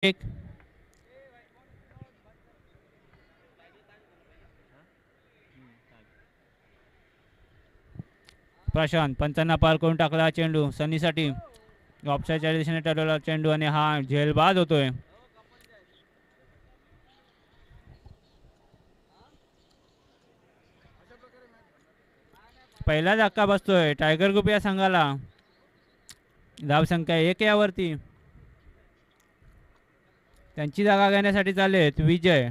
एक प्रशांत पंचांना पार करून टाकला चेंडू सनीसाठी ऑफसाईडच्या दिशेने ठरवला चेंडू आणि हा झेलबाद होतोय. पहिला धक्का बसतोय टायगर ग्रुप या संघाला. धावसंख्या 1 यावरती. त्यांची जागा घेण्यासाठी चाललेत विजय.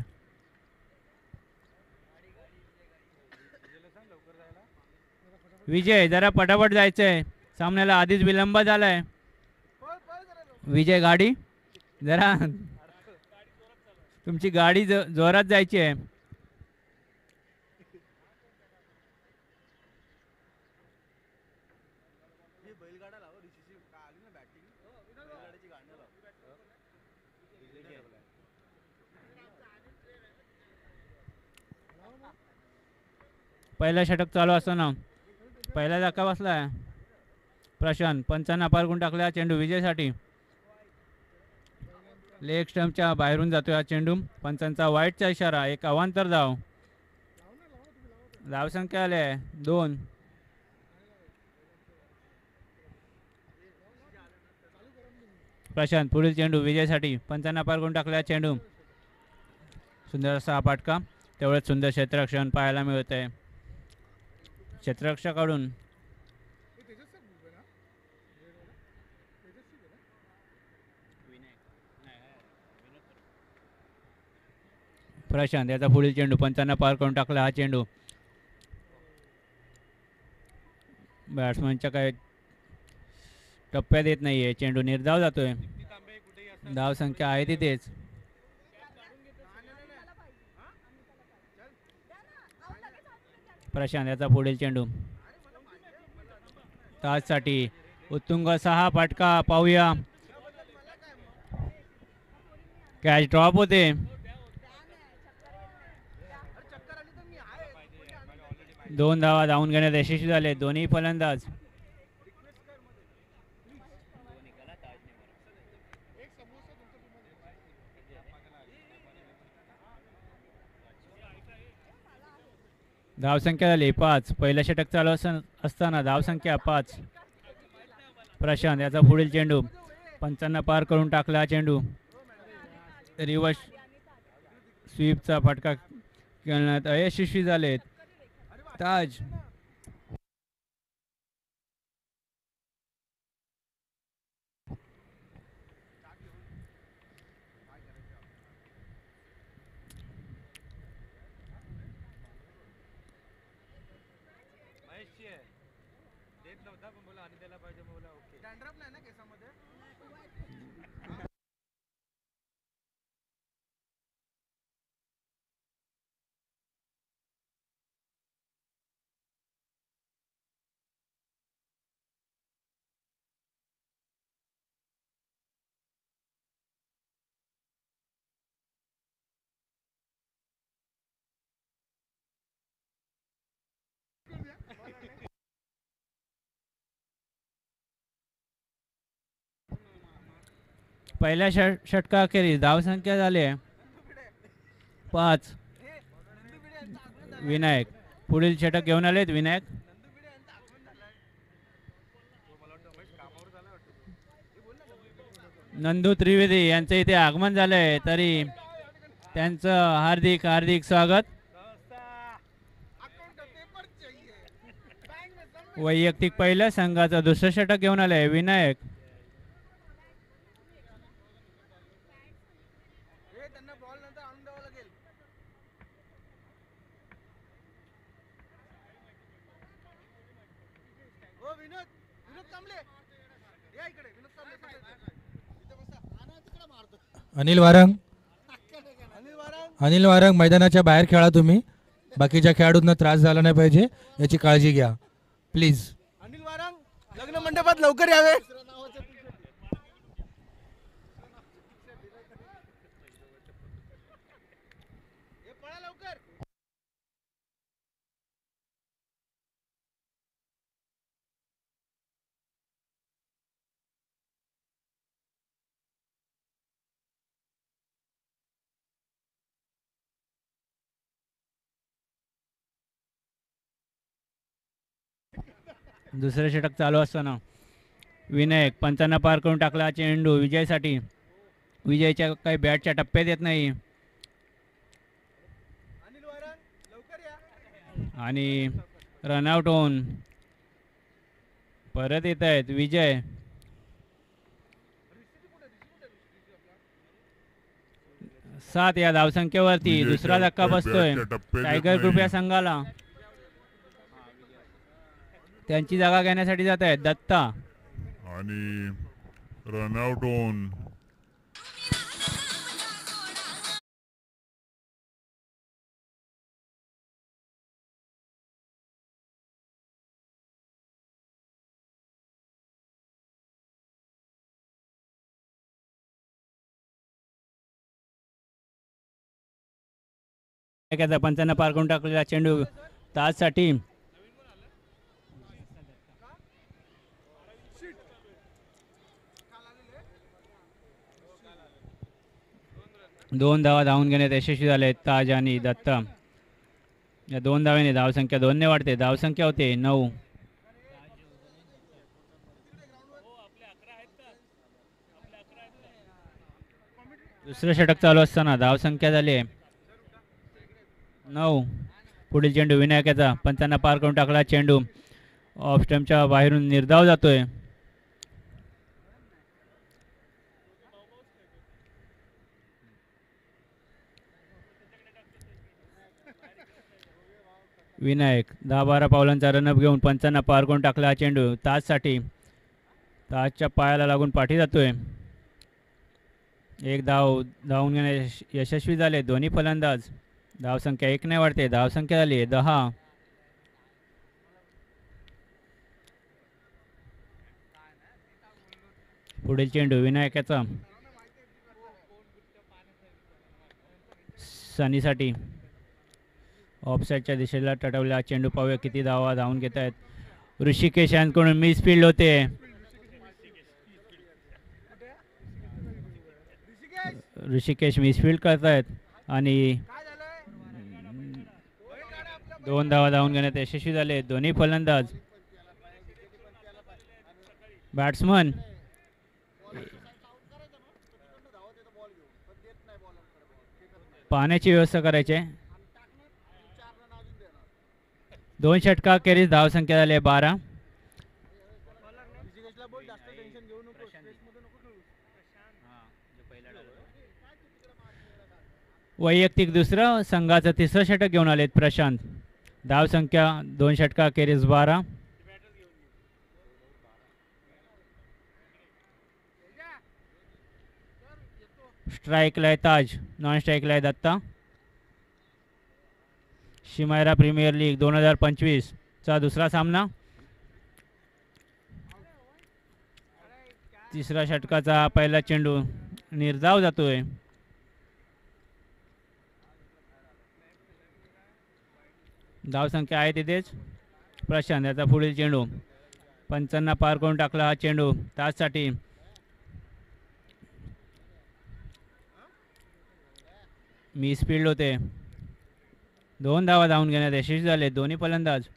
विजय जरा पटापट जायचंय सामन्याला आधीच विलंब झालाय. विजय गाडी जरा तुमची गाडी जोरात जायची आहे. पहिला षटक चालू असताना पहिला धक्का बसलाय. प्रशांत पंचांना पार करून टाकला चेंडू विजयसाठी. लेग स्टंपच्या बाहेरून जातोय हा चेंडू. पंचांचा वाईटचा इशारा. एक अवांतर धाव. धावसंख्या आली आहे 2. प्रशांत पुढील चेंडू विजयसाठी. पंचांना पार करून टाकला चेंडू. सुंदर असा हा फटका. तेवढंच सुंदर क्षेत्ररक्षण पाहायला मिळत आहे क्षेत्ररक्षकाकडून. प्रशांत याचा पुढील चेंडू पंचांना पार करून टाकला हा चेंडू. बॅट्समनच्या काही टप्प्यात येत नाहीये. चेंडू निर्धाव जातोय. धाव संख्या आहे तिथेच. प्रशांत याचा पुढील चेंडू ताजसाठी उत्तुंग असा हा फटका पाहूया. कॅच ड्रॉप होते. 2 धावा धावून घेण्यात यशस्वी झाले दोन्ही फलंदाज. धावसंख्या झाली 5. पहिलं षटक चालू असताना धावसंख्या 5. प्रशांत याचा पुढील चेंडू पंचांना पार करून टाकला चेंडू. रिव्हर्स स्वीपचा फटका खेळण्यात अयशस्वी झालेत ताज. पहिल्या षटकाखेरीज धावसंख्या झाली 5. विनायक पुढील षटक घेऊन आलेत. विनायक नंदू त्रिवेदी यांचं इथे आगमन झालंय तरी त्यांचं हार्दिक हार्दिक स्वागत. वैयक्तिक पहिलं संघाचं दुसरं षटक घेऊन आलंय विनायक. अनिल वारंग अनिल वारंग मैदानाच्या बाहेर खेळा तुम्ही. बाकीच्या खेळाडूंना त्रास झाला नाही पाहिजे याची काळजी घ्या प्लीज. अनिल वारंग लग्न मंडपात लवकर यावे. दुसरं षटक चालू असताना विनायक पंचांना पार करून टाकला चेंडू विजयसाठी. विजयच्या काही बॅटच्या टप्प्यात येत नाही अनिल वारंग लवकर या. आणि रनआउट होऊन परत येत आहेत विजय. सात या धावसंख्येवरती दुसरा धक्का बसतोय टायगर ग्रुप या संघाला. त्यांची जागा घेण्यासाठी जात आहेत दत्ता आणि रनआउट होऊन पंचांना पार करून टाकलेला चेंडू ताजसाठी. दोन धावा धावून घेण्यात यशस्वी झाले ताज आणि दत्ता. या दोन धाव्याने धावसंख्या 2 ने वाढते. धावसंख्या होते 9. दुसरं षटक चालू असताना धावसंख्या झाली 9. पुढील चेंडू विनायकाचा पंचांना पार करून टाकला चेंडू ऑफ स्टंपच्या बाहेरून निर्धाव जातोय. विनायक 10-12 पावलांचा रनअप घेऊन पंचांना पार करून टाकला चेंडू ताजसाठी. ताजच्या पायाला लागून पाठी जातोय. एक धाव धावून घेण्यास यशस्वी झाले दोन्ही फलंदाज. धावसंख्या 1 ने वाढते. धावसंख्या झाली 10. पुढील चेंडू विनायकाचा सनीसाठी. ऑफसाईडच्या दिशेला टटवला चेंडू. पाहूया किती धावा धावून घेत आहेत. ऋषिकेश यांकडून मिसफील्ड होते. ऋषिकेश मिसफील्ड करतायत आणि काय झालंय? 2 धावा धावून घेण्यात यशस्वी झाले दोन्ही फलंदाज. बॅट्समन पाण्याची व्यवस्था करायची. 2 षटका खेरीज धावसंख्या झाली 12. ऋषिकेशला बोल जास्त टेन्शन घेऊ नको. स्ट्रेसमध्ये नको खेळू. वैयक्तिक दुसरं संघाचं तिसरं षटक घेऊन आलेत प्रशांत. धावसंख्या 2 षटका खेरीज 12. स्ट्राईकला आहे ताज. नॉन स्ट्राईकला आहे दत्ता. शिमायरा प्रीमियर लीग 2025 चा दुसरा सामना. तिसरा षटकाचा पहिला चेंडू निर्धाव जातोय. धावसंख्या आहे तिथेच. प्रशांत याचा पुढील चेंडू पंचांना पार करून टाकला हा चेंडू ताजसाठी. मिसफील्ड होते. 2 धावा धावून घेण्यात यशस्वी झाले दोन्ही फलंदाज.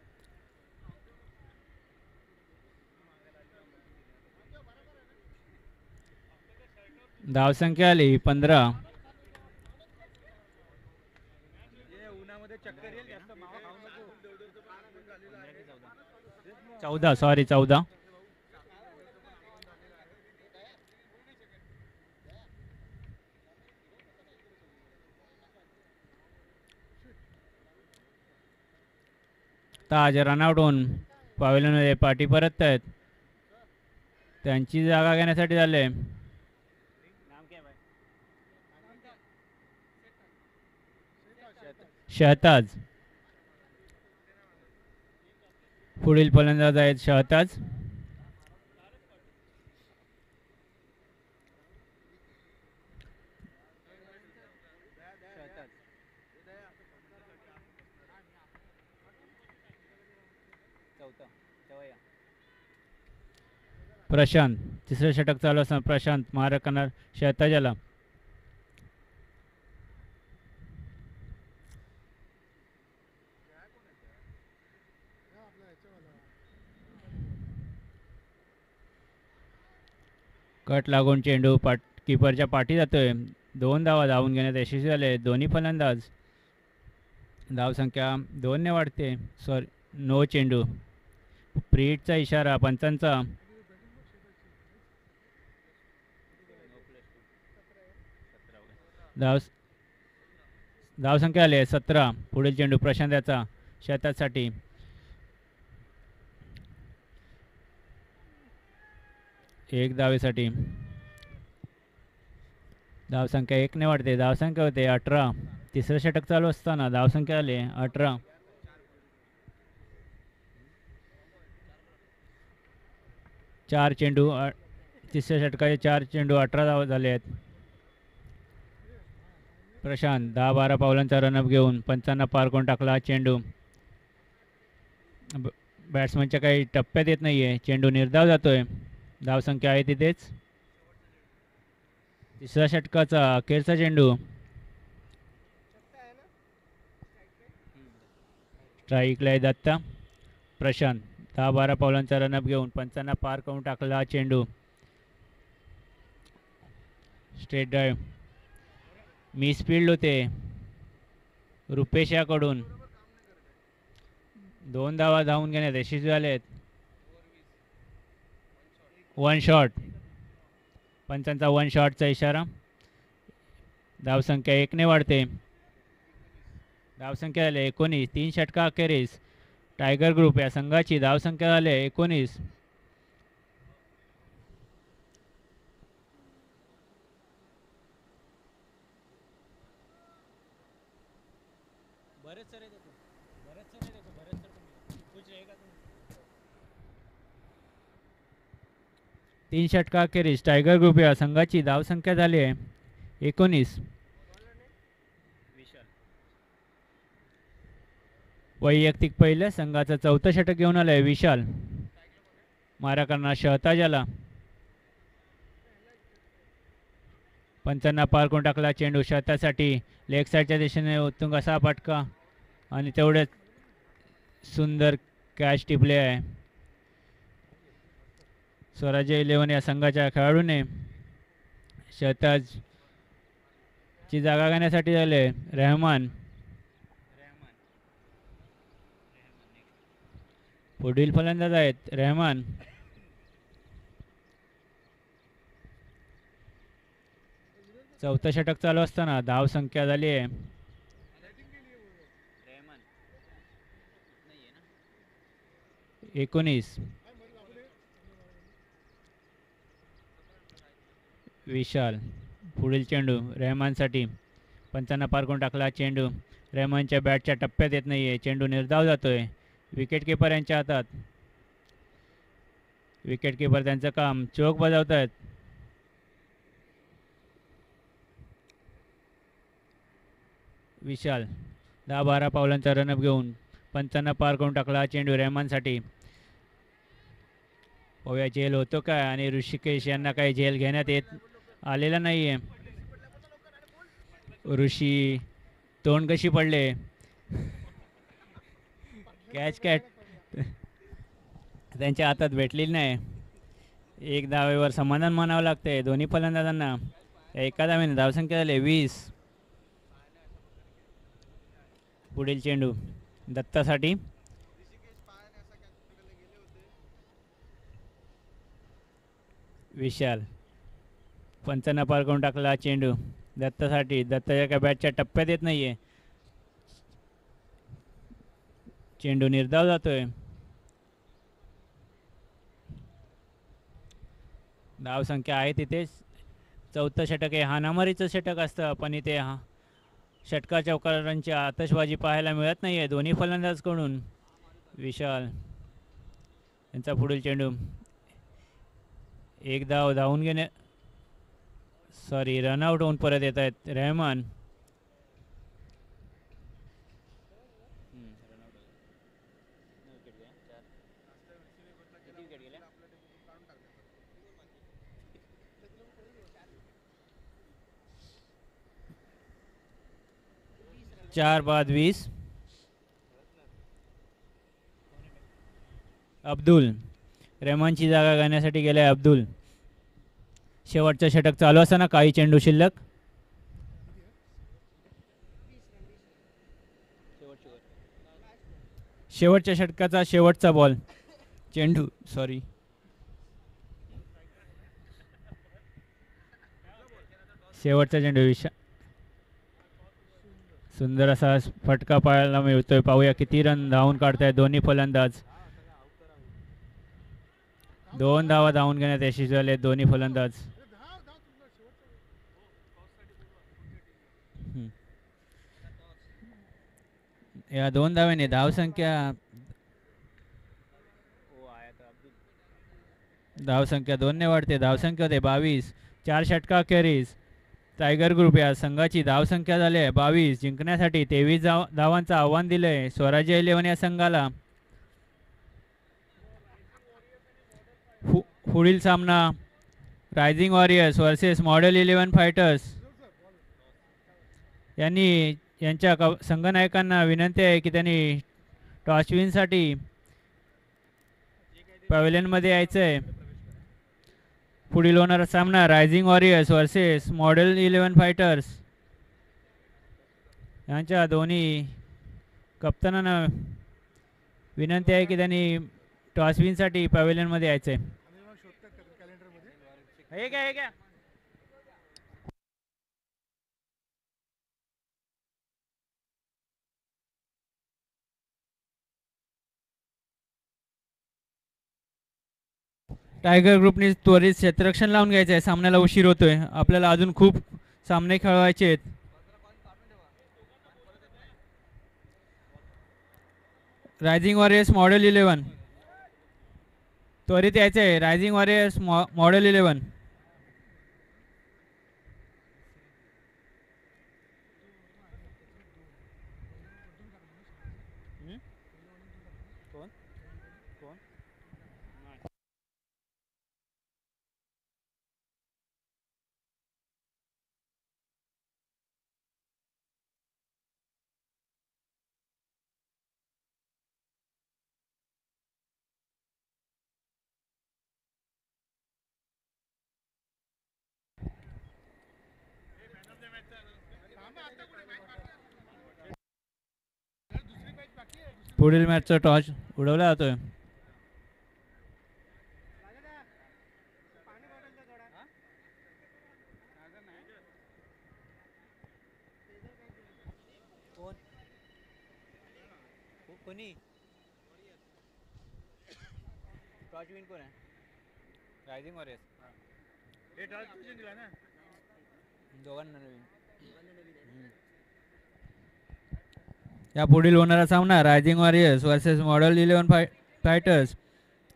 धावसंख्या आली 15. उन्हामध्ये चक्कर येईल जास्त मावा खाऊ नको. 14 सॉरी 14. ताज रनआउट होऊन पॅव्हलियनमध्ये पाठी परत आहेत. त्यांची जागा घेण्यासाठी झाले शहताज. पुढील फलंदाज आहेत शहताज. प्रशांत तिसरं षटक चालू असताना प्रशांत मारा करणार शहताजाला. कट लागून चेंडू किपरच्या पाठी जातोय. 2 धावा धावून घेण्यात यशस्वी झाले दोन्ही फलंदाज. धावसंख्या 2 ने वाढते. नो चेंडू. प्रीटचा इशारा पंचांचा. धावसंख्या आले 17. पुढील चेंडू प्रशांत याचा शतकासाठी. एक धावेसाठी. धावसंख्या 1 ने वाढते. धावसंख्या होते 18. तिसरं षटक चालू असताना धावसंख्या आले 18. चार चेंडू तिसऱ्या षटकाचे 4 चेंडू 18 धावा झाले आहेत. प्रशांत 10-12 पावलांचा रनअप घेऊन पंचांना पार करून टाकला. चेंडू बॅट्समनच्या काही टप्प्यात येत नाहीये. चेंडू निर्धाव जातोय. धावसंख्या आहे तिथेच. तिसऱ्या षटकाचा अखेरचा चेंडू. स्ट्राईकला आहे दत्ता. प्रशांत 10-12 पावलांचा रनअप घेऊन पंचांना पार करून टाकला. चेंडू स्ट्रेट ड्राईव्ह. मिस फील्ड होते रुपेश याकडून. 2 धावा धावून घेण्यात यशस्वी झालेत. 1 शॉट. पंचांचा 1 शॉटचा इशारा. धावसंख्या 1 ने वाढते. धावसंख्या झाले 19. 3 षटका अखेरीस टायगर ग्रुप या संघाची धावसंख्या झाले 19. तीन षटका अखेरीस टायगर ग्रुप या संघाची धावसंख्या झाली आहे 19. वैयक्तिक पहिल्या संघाचं 4थं षटक घेऊन आलंय विशाल. मारा करणार शहताजाला. पंचांना पार करून टाकला. चेंडू शहतासाठी लेग साईडच्या दिशेने उत्तुंग असा फटका आणि तेवढेच सुंदर कॅच टिपले आहे. स्वराज्य 11 या संघाच्या खेळाडूने शहताजची जागा घेण्यासाठी झाले रहमान. पुढील फलंदाज आहेत रहमान. चौथं षटक चालू असताना धाव संख्या झाली आहे 19. विशाल पुढील चेंडू रहमानसाठी. पंचांना पार करून टाकला. चेंडू रहमानच्या बॅटच्या टप्प्यात येत नाहीये. चेंडू निर्धाव जातोय विकेट किपर यांच्या हातात. विकेट किपर त्यांचं काम चोख बजावत आहेत. विशाल 10-12 पावलांचा रनअप घेऊन पंचांना पार करून टाकला. चेंडू रहमानसाठी. पाहूया झेल होतो काय आणि ऋषिकेश यांना काही झेल घेण्यात येत आलेला नाहीये. ऋषी तोंड कशी पडले. कॅच त्यांच्या हातात भेटलेली नाही. एक धावेवर समाधान मानावं लागतंय दोन्ही फलंदाजांना. एका धावेने धावसंख्या झाली 20. पुढील चेंडू दत्तासाठी. विशाल पंचांना पार करून टाकला. चेंडू दत्तासाठी. दत्ताच्या काय बॅटच्या टप्प्यात येत नाहीये. चेंडू निर्धाव जातोय. धाव संख्या आहे तिथेच. चौथं षटक आहे. हाणामारीचं षटक असतं पण इथे षटकाच्या चौकारांची आतषबाजी पाहायला मिळत नाही आहे दोन्ही फलंदाजकडून. विशाल यांचा पुढील चेंडू. एक धाव धावून घेणे रनआउट होऊन परत येत आहेत रहमान. चार बाद 20. अब्दुल रहमानची जागा घेण्यासाठी गेलाय अब्दुल. शेवटचं षटक चालू असताना काही चेंडू शिल्लक. शेवटच्या षटकाचा शेवटचा बॉल. चेंडू सॉरी शेवटचा चेंडू सुंदर असा फटका पाहायला मिळतोय. पाहूया किती रन धावून काढताय दोन्ही फलंदाज. 2 धावा धावून घेण्यात यशस्वी झाले दोन्ही फलंदाज. या 2 धाव्याने धावसंख्या 2 ने वाढते. धावसंख्या होते 22. 4 षटका अखेरीस टायगर ग्रुप या संघाची धावसंख्या झाली आहे 22. जिंकण्यासाठी 23 धावांचं आव्हान दिलंय स्वराज्य 11 या संघाला. पुढील सामना rising warriors versus model 11 fighters. यांच्या संघनायकांना विनंती आहे की त्यांनी टॉस विनसाठी पॅव्हलियनमध्ये यायचं आहे. पुढील होणारा सामना rising warriors versus model 11 fighters. यांच्या दोन्ही कप्तानांना विनंती आहे की त्यांनी टॉस विनसाठी पॅव्हलियनमध्ये यायचं आहे. हे काय टायगर ग्रुपने त्वरित क्षेत्ररक्षण लावून घ्यायचं आहे. सामन्याला उशीर होतोय. आपल्याला अजून खूप सामने खेळवायचे आहेत. रायझिंग वॉरियर्स मॉडेल 11 त्वरित यायचं आहे. Rising warriors model 11. पुढील मॅचचा टॉस उडवला जातोय. रायझिंग वॉरियर्स दोघांना या पुढील होणारा सामना rising warriors versus model 11 fighters.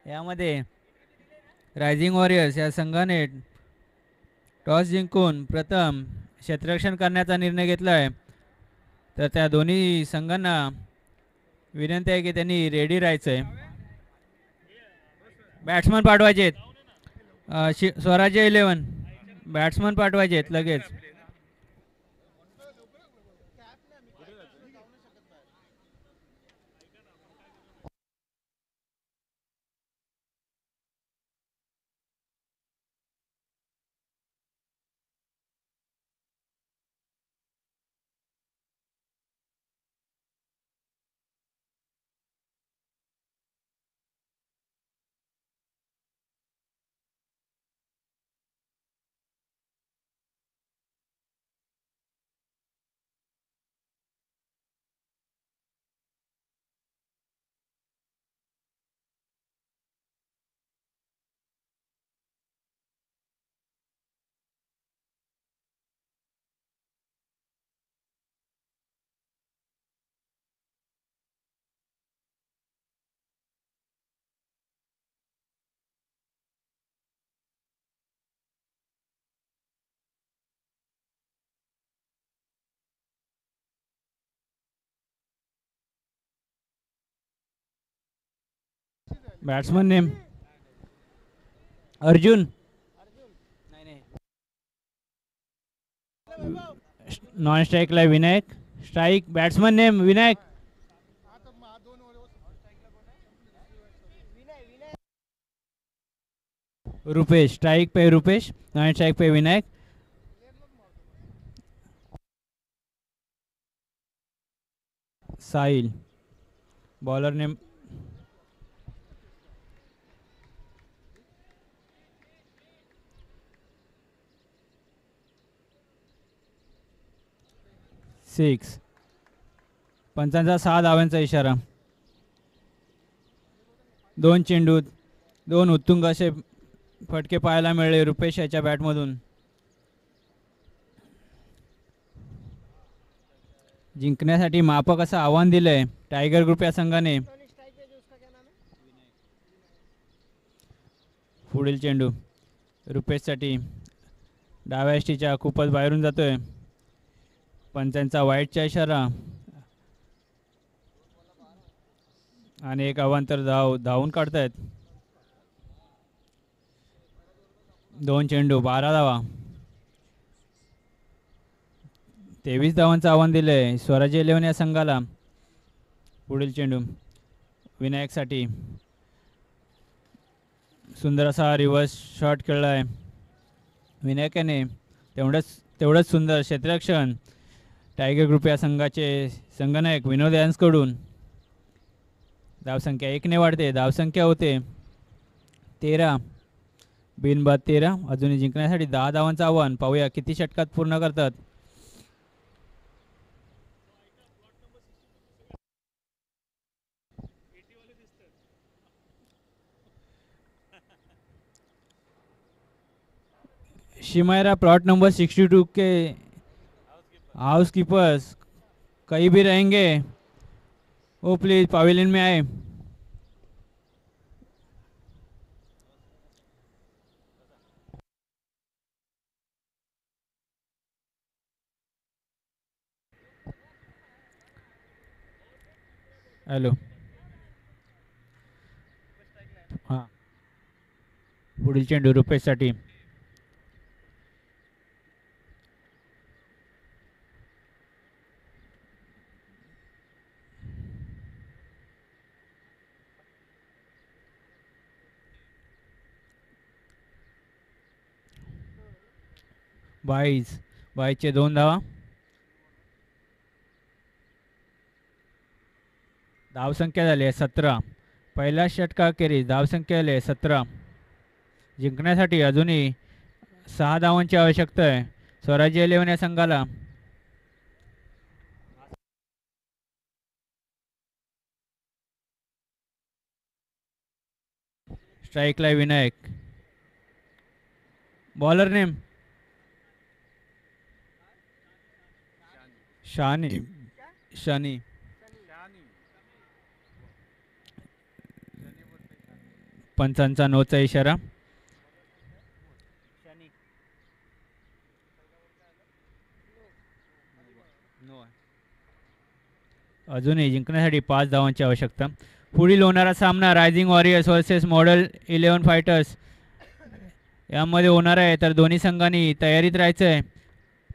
यामध्ये रायझिंग वॉरियर्स या संघाने टॉस जिंकून प्रथम क्षेत्ररक्षण करण्याचा निर्णय घेतला आहे. तर त्या दोन्ही संघांना विनंती आहे की त्यांनी रेडी राहायचं आहे. बॅट्समन पाठवायचे आहेत. स्वराज्य 11 बॅट्समन पाठवायचे आहेत लगेच. Batsman name Arjun. नॉन स्ट्राईकला Vinayak. Strike batsman name Vinayak. Rupesh strike पे रुपेश, नॉन स्ट्राइक पे विनायक. साहिल बॉलर ने सिक्स. पंचांचा 6 धावांचा इशारा. 2 चेंडूत 2 उत्तुंग असे फटके पाहायला मिळाले रुपेश याच्या बॅटमधून. जिंकण्यासाठी माफक असं आव्हान दिलंय टायगर ग्रुप या संघाने. पुढील चेंडू रुपेशसाठी डाव्या यष्टीच्या खूपच बाहेरून जातोय. पंचांचा वाईटचा इशारा आणि एक अवांतर धावून काढतायत. 2 चेंडू 12 धावा. 23 धावांचं आव्हान दिलंय स्वराज्य 11 या संघाला. पुढील चेंडू विनायकसाठी सुंदर असा रिव्हर्स शॉट खेळलाय विनायकाने. तेवढंच सुंदर क्षेत्ररक्षण टायगर ग्रुप या संघाचे संघनायक विनोद यांसकडून. धावसंख्या 1 ने वाढते. धावसंख्या होते 13. बिनबाद 13. अजूनही जिंकण्यासाठी 10 धावांचं आव्हान. पाहूया किती षटकात पूर्ण करतात. शिमायरा प्लॉट नंबर 62 के हाउस कीपर्स कहीं भी रहेंगे वो प्लीज पवेलियन में आए. हॅलो हां. पुढील चेंडू रुपेशसाठी. बाईसचे 2 धावा. धावसंख्या झाली आहे 17. पहिल्या षटकाखेरीज धावसंख्या झाली आहे 17. जिंकण्यासाठी अजूनही 6 धावांची आवश्यकता आहे स्वराज्य 11 या संघाला. स्ट्राईकला विनायक. Bowler name Shani. पंचांचा नोचा इशारा. अजूनही जिंकण्यासाठी 5 धावांची आवश्यकता. पुढील होणारा सामना rising warriors versus model 11 fighters यामध्ये होणार आहे. तर दोन्ही संघांनी तयारीत राहायचं आहे.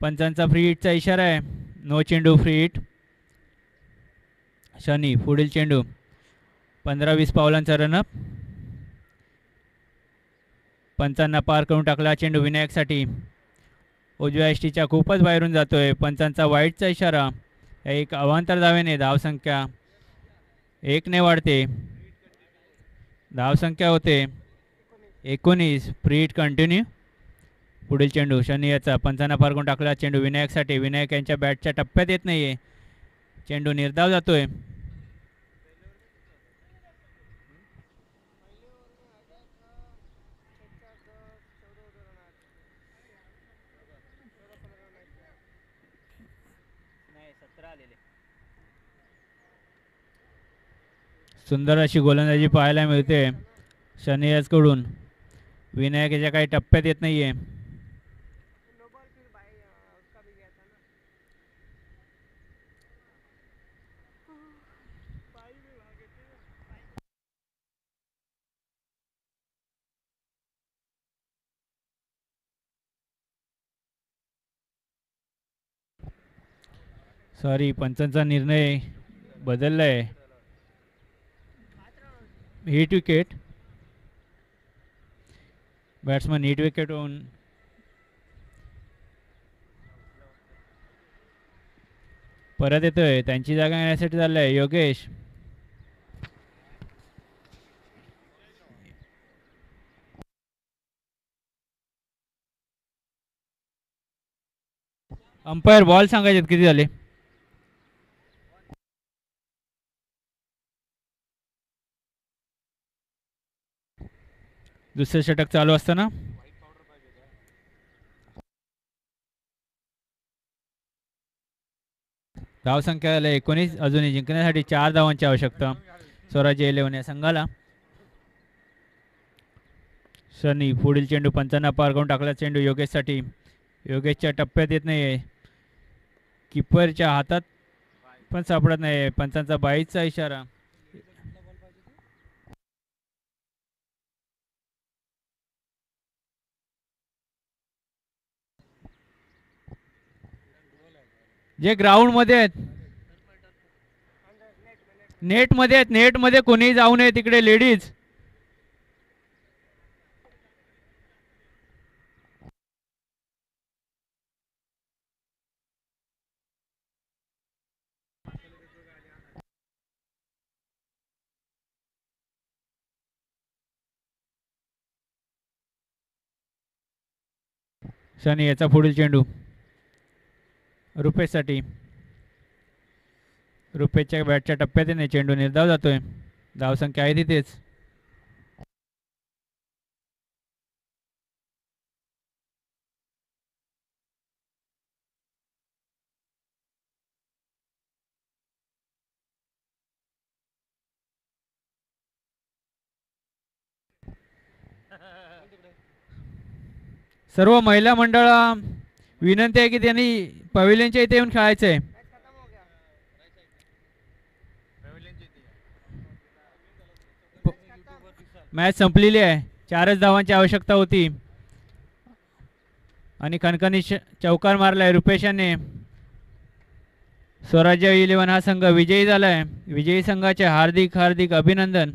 पंचांचा फ्री हिटचा इशारा आहे. नो चेंडू फ्री हिट. शनी पुढील चेंडू 15-20 पावलांचा रनअप. पंचांना पार करून टाकला चेंडू विनायकसाठी. उजव्या यष्टीच्या खूपच बाहेरून जातोय. पंचांचा वाईटचा इशारा. एक अवांतर धावेने धावसंख्या 1 ने वाढते. धावसंख्या होते 19. Free hit continue. पुढील चेंडू शनी याचा. पंचांना पार करून टाकला चेंडू विनायकसाठी. विनायक यांच्या बॅटच्या टप्प्यात येत नाहीये. चेंडू निर्धाव जातोय. सुंदर अशी गोलंदाजी पाहायला मिळते शनी याचकडून. विनायक याच्या काही टप्प्यात येत नाहीये. सॉरी पंचांचा निर्णय बदललाय. Hit wicket. बॅट्समन नीट विकेट होऊन परत येतोय. त्यांची जागा घेण्यासाठी चाललंय योगेश. अंपायर बॉल सांगायचे किती झाले. दुसरे षटक चालू असताना धावसंख्या 19. अजूनही जिंकण्यासाठी 4 धावांची आवश्यकता स्वराज्य 11 या संघाला. सनी पुढील चेंडू पंचांना पार करून टाकला. चेंडू योगेशसाठी. योगेशच्या टप्प्यात येत नाही. किपरच्या हातात पण सापडत नाही. पंचांचा 22चा इशारा. जे ग्राउंड मध्ये आहेत, नेट मध्ये आहेत, नेट मध्ये कोणी जाऊ नये तिकडे लेडीज. शनी याचा पुढील चेंडू रुपेशसाठी. रुपेशच्या बॅटच्या टप्प्यात येणे. चेंडू निर्धाव जातोय. धावसंख्या आहे तिथेच. सर्व महिला मंडळ विनंती आहे की त्यांनी पवेलियनच्या इथे येऊन खेळायचं आहे. मॅच संपलेली आहे. 4च धावांची आवश्यकता होती आणि खणखणी चौकार मारलाय रुपेशाने. स्वराज्य 11 हा संघ विजयी झालाय. विजयी संघाचे हार्दिक हार्दिक अभिनंदन.